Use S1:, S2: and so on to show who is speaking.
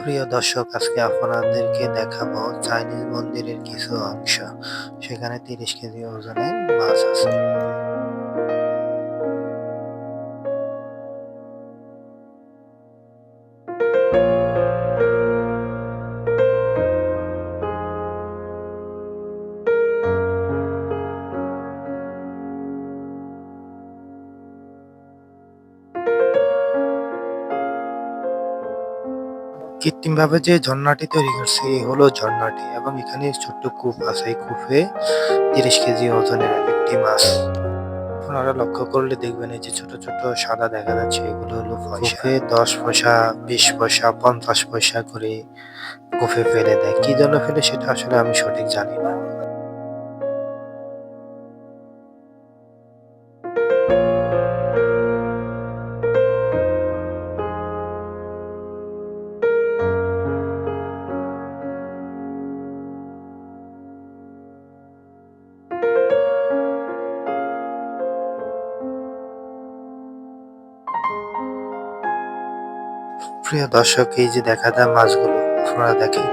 S1: প্রিয় দর্শক, আজকে আপনাদেরকে দেখাবো চাইনিজ মন্দিরের কিছু অংশ। সেখানে ৩০ কেজি ওজনের মাছ আছে। কৃত্রিমভাবে যে ঝর্ণাটি তৈরি করছে এই হলো ঝর্ণাটি, এবং এখানে ছোট্ট কূপ আছে। এই কূপে ৩০ কেজি ওজনের একটি মাছ। আপনারা লক্ষ্য করলে দেখবেন, এই যে ছোট ছোট সাদা দেখা যাচ্ছে, এগুলো হলো পয়সা। কূপে ১০ পয়সা, ২০ পয়সা, ৫০ পয়সা করে কূপে ফেলে দেয়। কি জন্য ফেলে সেটা আসলে আমি সঠিক জানি না। প্রিয় দর্শক, এই যে দেখা যায় মাছগুলো, আপনারা দেখেন।